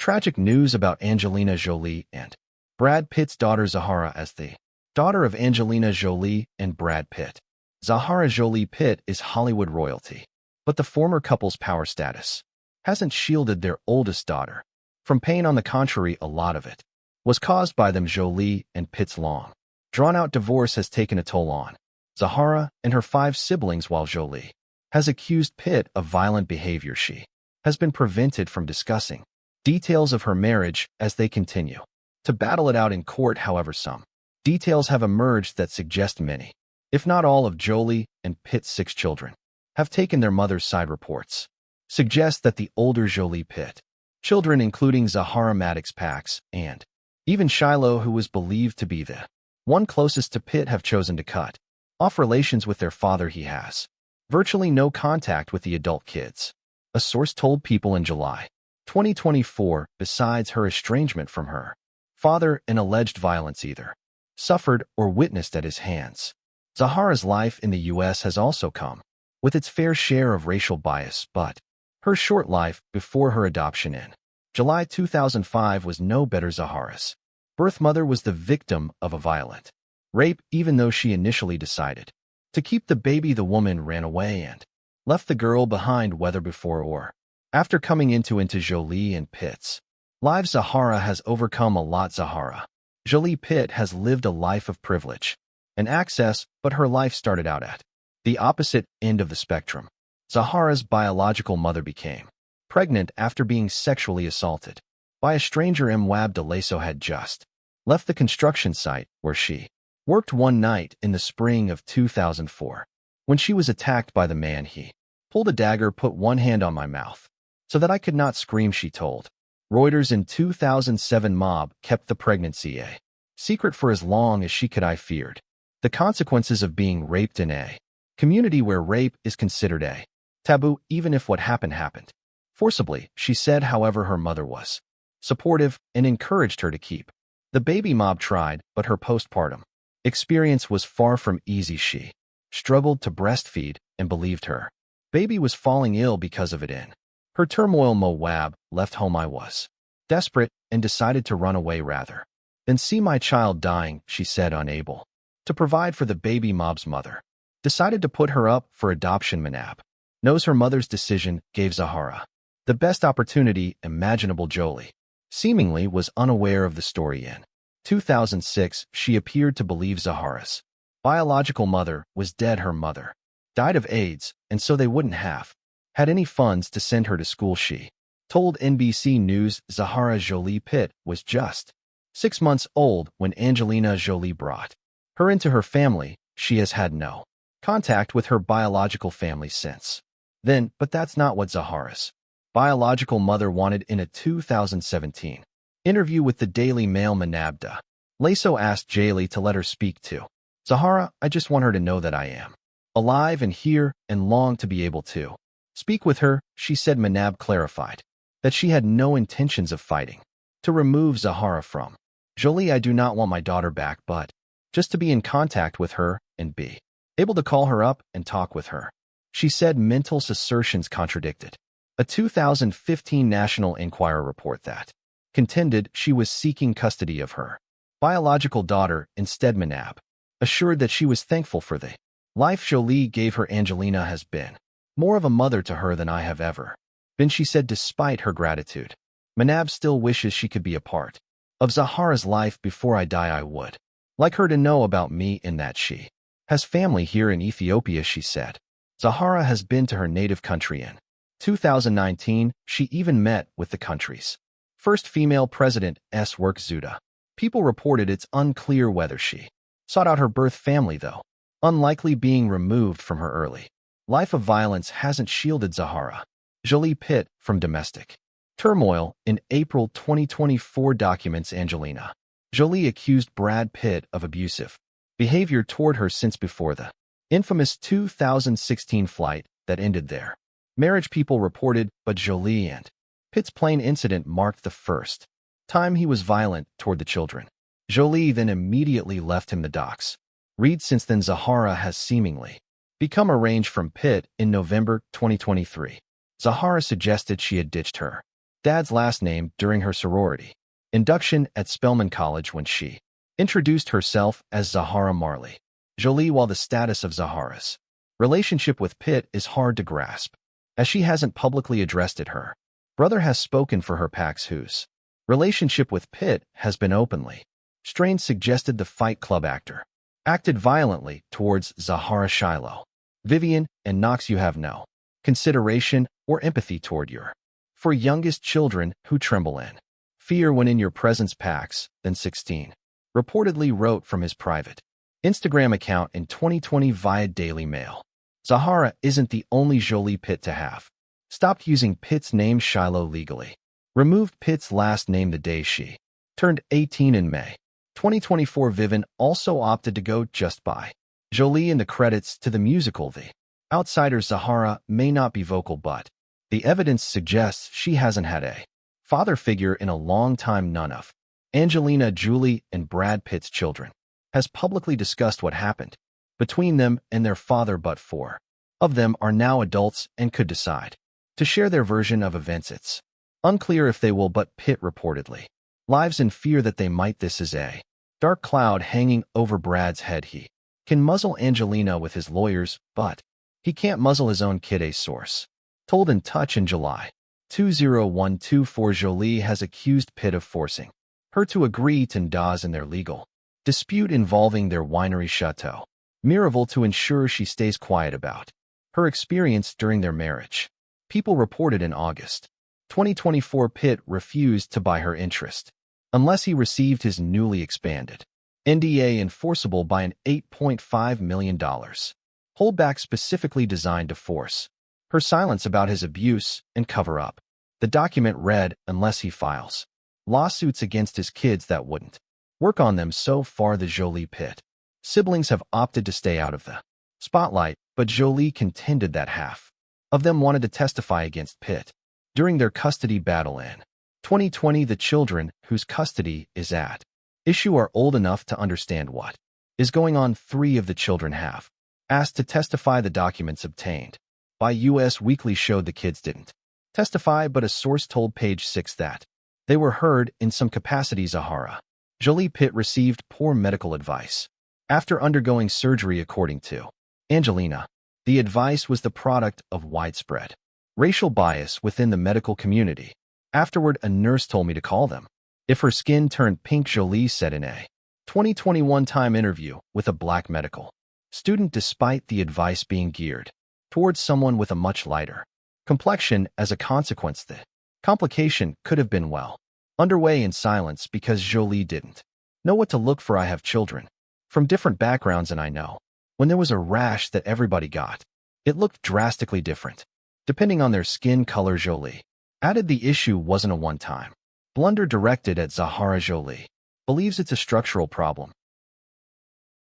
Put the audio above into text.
Tragic news about Angelina Jolie and Brad Pitt's daughter Zahara. As the daughter of Angelina Jolie and Brad Pitt, Zahara Jolie Pitt is Hollywood royalty. But the former couple's power status hasn't shielded their oldest daughter from pain. On the contrary, a lot of it was caused by them. Jolie and Pitt's long, drawn-out divorce has taken a toll on Zahara and her 5 siblings, while Jolie has accused Pitt of violent behavior. She has been prevented from discussing details of her marriage as they continue to battle it out in court. However, some details have emerged that suggest many, if not all, of Jolie and Pitt's 6 children have taken their mother's side. Reports suggest that the older Jolie Pitt children, including Zahara Maddox Pax and even Shiloh, who was believed to be the one closest to Pitt, have chosen to cut off relations with their father. He has virtually no contact with the adult kids, a source told People in July 2024. Besides her estrangement from her father and alleged violence either suffered or witnessed at his hands, Zahara's life in the U.S. has also come with its fair share of racial bias. But her short life before her adoption in July 2005 was no better. Zahara's birth mother was the victim of a violent rape. Even though she initially decided to keep the baby, the woman ran away and left the girl behind. Whether before or after coming into Jolie and Pitt's lives, Zahara has overcome a lot. Zahara Jolie Pitt has lived a life of privilege and access, but her life started out at the opposite end of the spectrum. Zahara's biological mother became pregnant after being sexually assaulted by a stranger. Mwab de Lasso had just left the construction site where she worked one night in the spring of 2004 when she was attacked by the man. He pulled a dagger, put one hand on my mouth so that I could not scream, she told Reuters. In 2007, Mob kept the pregnancy a secret for as long as she could. I feared the consequences of being raped in a community where rape is considered a taboo, even if what happened forcibly, she said. However, her mother was supportive and encouraged her to keep the baby. Mob tried, but her postpartum experience was far from easy. She struggled to breastfeed and believed her baby was falling ill because of it. In her turmoil, Moab left home. I was desperate and decided to run away rather than see my child dying, she said. Unable to provide for the baby, Mob's mother decided to put her up for adoption. Manab knows her mother's decision gave Zahara the best opportunity imaginable. Jolie seemingly was unaware of the story. In 2006, she appeared to believe Zahara's biological mother was dead. Her mother died of AIDS, and so they wouldn't have had any funds to send her to school. She told NBC News Zahara Jolie Pitt was just 6 months old when Angelina Jolie brought her into her family. She has had no contact with her biological family since then, but that's not what Zahara's biological mother wanted. In a 2017 interview with the Daily Mail, Manab de Lasso asked Jolie to let her speak to Zahara. I just want her to know that I am alive and here and long to be able to speak with her, she said. Manab clarified that she had no intentions of fighting to remove Zahara from Jolie. I do not want my daughter back, but just to be in contact with her and be able to call her up and talk with her, she said. Mental's assertions contradicted a 2015 National Enquirer report that contended she was seeking custody of her biological daughter. Instead, Manab assured that she was thankful for the life Jolie gave her. Angelina has been more of a mother to her than I have ever been, she said. Despite her gratitude, Manab still wishes she could be a part of Zahara's life. Before I die, I would like her to know about me and that she has family here in Ethiopia, she said. Zahara has been to her native country. In 2019, she even met with the country's first female president, Work Zuda. People reported it's unclear whether she sought out her birth family, though unlikely. Being removed from her early life of violence hasn't shielded Zahara Jolie Pitt from domestic turmoil. In April 2024, documents Angelina Jolie accused Brad Pitt of abusive behavior toward her since before the infamous 2016 flight that ended their marriage. People reported, but Jolie and Pitt's plane incident marked the first time he was violent toward the children. Jolie then immediately left him. The docs read since then Zahara has seemingly become estranged from Pitt. In November 2023, Zahara suggested she had ditched her dad's last name during her sorority induction at Spelman College when she introduced herself as Zahara Marley Jolie. While the status of Zahara's relationship with Pitt is hard to grasp, as she hasn't publicly addressed it, her brother has spoken for her. Pax, whose relationship with Pitt has been openly strained, suggested the Fight Club actor acted violently towards Zahara. Shiloh, Vivian, and Knox, you have no consideration or empathy toward your for youngest children who tremble in fear when in your presence. Pax, then 16, reportedly wrote from his private Instagram account in 2020 via Daily Mail. Zahara isn't the only Jolie Pitt to have stopped using Pitt's name. Shiloh legally removed Pitt's last name the day she turned 18 in May 2024. Vivian also opted to go just by Jolie in the credits to the musical The Outsiders. Zahara may not be vocal, but the evidence suggests she hasn't had a father figure in a long time. None of Angelina Jolie and Brad Pitt's children has publicly discussed what happened between them and their father, but 4 of them are now adults and could decide to share their version of events. It's unclear if they will, but Pitt reportedly lives in fear that they might. This is a dark cloud hanging over Brad's head. He can muzzle Angelina with his lawyers, but he can't muzzle his own kid, a source told In Touch. In July 2024, Jolie has accused Pitt of forcing her to agree to NDAs in their legal dispute involving their winery Chateau Miraval to ensure she stays quiet about her experience during their marriage. People reported in August 2024 Pitt refused to buy her interest unless he received his newly expanded NDA enforceable by an $8.5 million holdback specifically designed to force her silence about his abuse and cover up. The document read, unless he files lawsuits against his kids that wouldn't work on them. So far, the Jolie Pitt siblings have opted to stay out of the spotlight, but Jolie contended that half of them wanted to testify against Pitt during their custody battle in 2020. The children whose custody is at issue are old enough to understand what is going on. 3 of the children have asked to testify. The documents obtained by U.S. Weekly showed the kids didn't testify, but a source told Page 6 that they were heard in some capacity. Zahara Jolie Pitt received poor medical advice after undergoing surgery, according to Angelina. The advice was the product of widespread racial bias within the medical community. Afterward, a nurse told me to call them if her skin turned pink, Jolie said in a 2021 Time interview with a black medical student, despite the advice being geared towards someone with a much lighter complexion. As a consequence, the complication could have been well underway in silence because Jolie didn't know what to look for. I have children from different backgrounds, and I know when there was a rash that everybody got, it looked drastically different depending on their skin color. Jolie added the issue wasn't a one-time blunder directed at Zahara. Jolie believes it's a structural problem